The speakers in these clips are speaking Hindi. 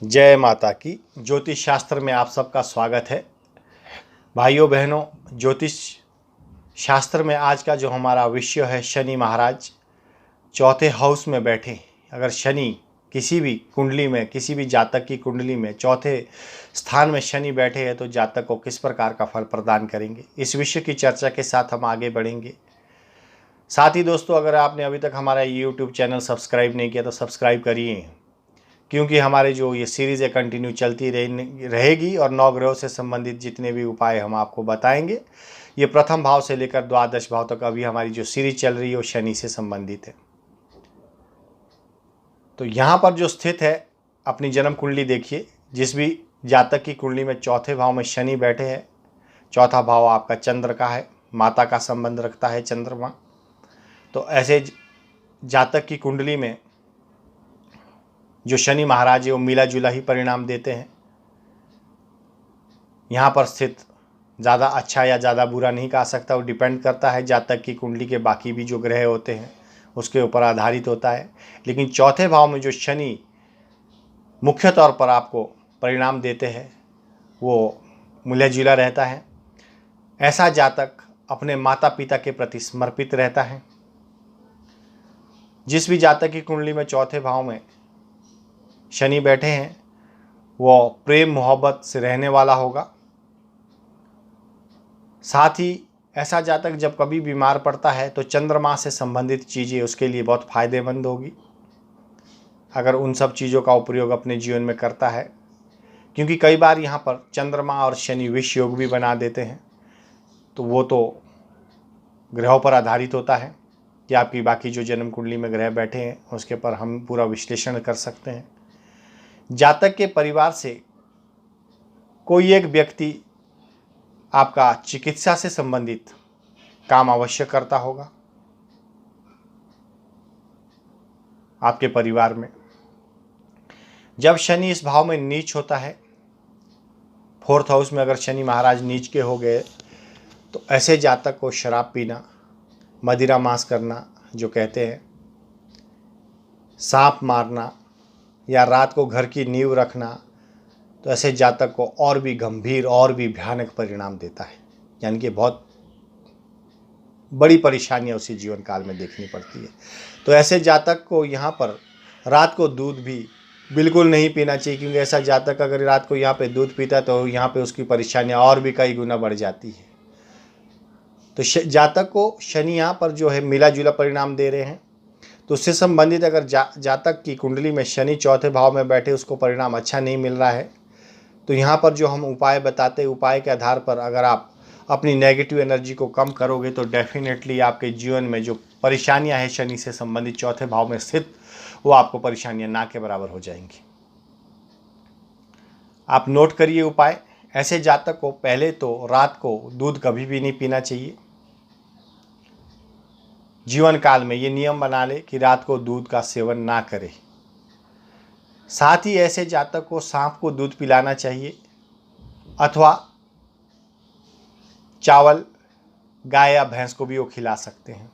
जय माता की। ज्योतिष शास्त्र में आप सबका स्वागत है। भाइयों बहनों, ज्योतिष शास्त्र में आज का जो हमारा विषय है, शनि महाराज चौथे हाउस में बैठे। अगर शनि किसी भी कुंडली में, किसी भी जातक की कुंडली में चौथे स्थान में शनि बैठे हैं तो जातक को किस प्रकार का फल प्रदान करेंगे, इस विषय की चर्चा के साथ हम आगे बढ़ेंगे। साथ ही दोस्तों, अगर आपने अभी तक हमारा यूट्यूब चैनल सब्सक्राइब नहीं किया तो सब्सक्राइब करिए, क्योंकि हमारे जो ये सीरीज़ है कंटिन्यू चलती रहेगी और नवग्रहों से संबंधित जितने भी उपाय हम आपको बताएंगे, ये प्रथम भाव से लेकर द्वादश भाव तक अभी हमारी जो सीरीज चल रही है वो शनि से संबंधित है। तो यहाँ पर जो स्थित है, अपनी जन्म कुंडली देखिए। जिस भी जातक की कुंडली में चौथे भाव में शनि बैठे हैं, चौथा भाव आपका चंद्र का है, माता का संबंध रखता है चंद्रमा। तो ऐसे जातक की कुंडली में जो शनि महाराज है वो मिला जुला ही परिणाम देते हैं। यहाँ पर स्थित ज़्यादा अच्छा या ज़्यादा बुरा नहीं कहा सकता, वो डिपेंड करता है जातक की कुंडली के बाकी भी जो ग्रह होते हैं उसके ऊपर आधारित होता है। लेकिन चौथे भाव में जो शनि मुख्य तौर पर आपको परिणाम देते हैं वो मिला जुला रहता है। ऐसा जातक अपने माता पिता के प्रति समर्पित रहता है। जिस भी जातक की कुंडली में चौथे भाव में शनि बैठे हैं वो प्रेम मोहब्बत से रहने वाला होगा। साथ ही ऐसा जातक जब कभी बीमार पड़ता है तो चंद्रमा से संबंधित चीज़ें उसके लिए बहुत फायदेमंद होगी, अगर उन सब चीज़ों का उपयोग अपने जीवन में करता है। क्योंकि कई बार यहाँ पर चंद्रमा और शनि विष योग भी बना देते हैं, तो वो तो ग्रहों पर आधारित होता है कि आपकी बाकी जो जन्म कुंडली में ग्रह बैठे हैं उसके पर हम पूरा विश्लेषण कर सकते हैं। जातक के परिवार से कोई एक व्यक्ति आपका चिकित्सा से संबंधित काम अवश्य करता होगा आपके परिवार में। जब शनि इस भाव में नीच होता है, फोर्थ हाउस में अगर शनि महाराज नीच के हो गए तो ऐसे जातक को शराब पीना, मदिरा मांस करना जो कहते हैं, सांप मारना या रात को घर की नींव रखना, तो ऐसे जातक को और भी गंभीर और भी भयानक परिणाम देता है। यानी कि बहुत बड़ी परेशानियां उसी जीवन काल में देखनी पड़ती है। तो ऐसे जातक को यहाँ पर रात को दूध भी बिल्कुल नहीं पीना चाहिए, क्योंकि ऐसा जातक अगर रात को यहाँ पे दूध पीता है तो यहाँ पे उसकी परेशानियां और भी कई गुना बढ़ जाती है। तो जातक को शनि यहाँ पर जो है मिला जुला परिणाम दे रहे हैं। तो उससे संबंधित अगर जातक की कुंडली में शनि चौथे भाव में बैठे उसको परिणाम अच्छा नहीं मिल रहा है, तो यहाँ पर जो हम उपाय बताते हैं, उपाय के आधार पर अगर आप अपनी नेगेटिव एनर्जी को कम करोगे तो डेफिनेटली आपके जीवन में जो परेशानियां हैं शनि से संबंधित चौथे भाव में स्थित, वो आपको परेशानियां ना के बराबर हो जाएंगी। आप नोट करिए उपाय। ऐसे जातक को पहले तो रात को दूध कभी भी नहीं पीना चाहिए। जीवन काल में ये नियम बना ले कि रात को दूध का सेवन ना करे। साथ ही ऐसे जातक को सांप को दूध पिलाना चाहिए, अथवा चावल गाय या भैंस को भी वो खिला सकते हैं।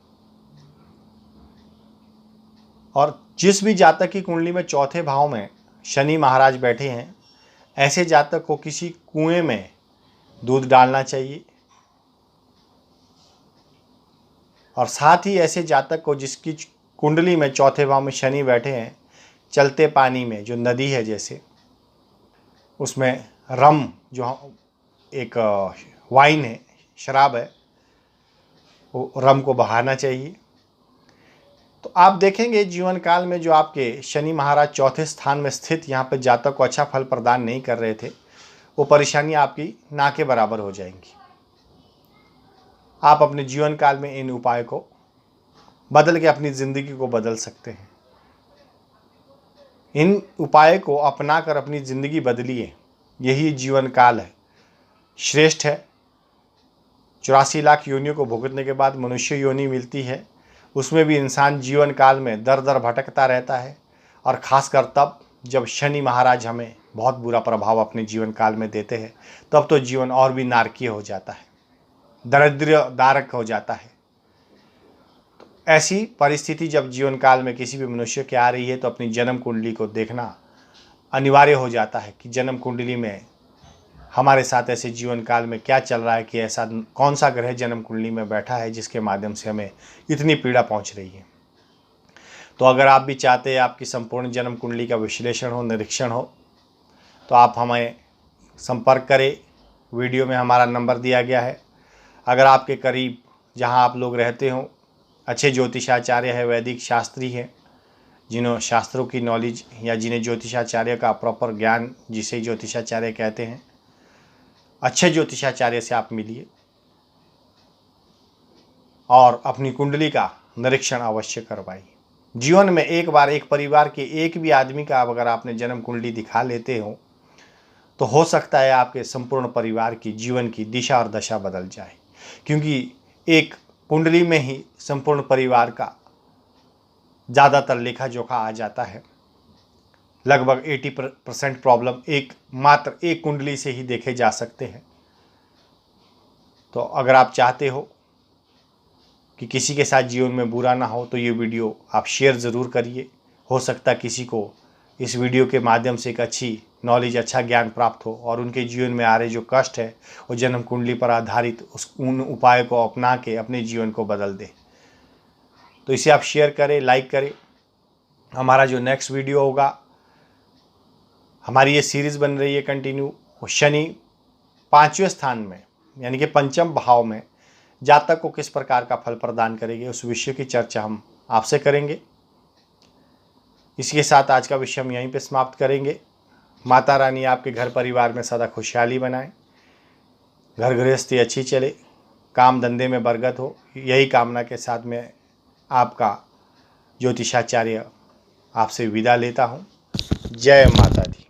और जिस भी जातक की कुंडली में चौथे भाव में शनि महाराज बैठे हैं, ऐसे जातक को किसी कुएं में दूध डालना चाहिए। और साथ ही ऐसे जातक को जिसकी कुंडली में चौथे भाव में शनि बैठे हैं, चलते पानी में जो नदी है जैसे, उसमें रम जो एक वाइन है, शराब है, वो रम को बहाना चाहिए। तो आप देखेंगे जीवन काल में जो आपके शनि महाराज चौथे स्थान में स्थित यहाँ पर जातक को अच्छा फल प्रदान नहीं कर रहे थे, वो परेशानियाँ आपकी ना के बराबर हो जाएंगी। आप अपने जीवन काल में इन उपायों को बदल के अपनी ज़िंदगी को बदल सकते हैं। इन उपायों को अपनाकर अपनी ज़िंदगी बदलिए, यही जीवन काल है, श्रेष्ठ है। 84 लाख योनियों को भुगतने के बाद मनुष्य योनि मिलती है, उसमें भी इंसान जीवन काल में दर दर भटकता रहता है। और ख़ासकर तब जब शनि महाराज हमें बहुत बुरा प्रभाव अपने जीवन काल में देते हैं, तब तो जीवन और भी नारकीय हो जाता है, दरिद्रदारक हो जाता है। तो ऐसी परिस्थिति जब जीवन काल में किसी भी मनुष्य की आ रही है तो अपनी जन्म कुंडली को देखना अनिवार्य हो जाता है कि जन्म कुंडली में हमारे साथ ऐसे जीवन काल में क्या चल रहा है कि ऐसा कौन सा ग्रह जन्म कुंडली में बैठा है जिसके माध्यम से हमें इतनी पीड़ा पहुंच रही है। तो अगर आप भी चाहते हैं आपकी संपूर्ण जन्म कुंडली का विश्लेषण हो, निरीक्षण हो, तो आप हमें संपर्क करें। वीडियो में हमारा नंबर दिया गया है। अगर आपके करीब जहां आप लोग रहते हो अच्छे ज्योतिषाचार्य है, वैदिक शास्त्री हैं, जिन्होंने शास्त्रों की नॉलेज या जिन्हें ज्योतिषाचार्य का प्रॉपर ज्ञान, जिसे ज्योतिषाचार्य कहते हैं, अच्छे ज्योतिषाचार्य से आप मिलिए और अपनी कुंडली का निरीक्षण अवश्य करवाइए। जीवन में एक बार एक परिवार के एक भी आदमी का अगर आपने जन्म कुंडली दिखा लेते हो तो हो सकता है आपके संपूर्ण परिवार की जीवन की दिशा और दशा बदल जाए, क्योंकि एक कुंडली में ही संपूर्ण परिवार का ज़्यादातर लेखा जोखा आ जाता है। लगभग 80% प्रॉब्लम मात्र एक कुंडली से ही देखे जा सकते हैं। तो अगर आप चाहते हो कि किसी के साथ जीवन में बुरा ना हो तो ये वीडियो आप शेयर ज़रूर करिए। हो सकता किसी को इस वीडियो के माध्यम से एक अच्छी नॉलेज, अच्छा ज्ञान प्राप्त हो और उनके जीवन में आ रहे जो कष्ट है वो जन्म कुंडली पर आधारित उन उपायों को अपना के अपने जीवन को बदल दे। तो इसे आप शेयर करें, लाइक करें। हमारा जो नेक्स्ट वीडियो होगा, हमारी ये सीरीज़ बन रही है कंटिन्यू, वो शनि 5वें स्थान में यानी कि पंचम भाव में जातक को किस प्रकार का फल प्रदान करेंगे, उस विषय की चर्चा हम आपसे करेंगे। इसके साथ आज का विषय हम यहीं पे समाप्त करेंगे। माता रानी आपके घर परिवार में सदा खुशहाली बनाए, घर गृहस्थी अच्छी चले, काम धंधे में बरकत हो, यही कामना के साथ में आपका ज्योतिषाचार्य आपसे विदा लेता हूँ। जय माता दी।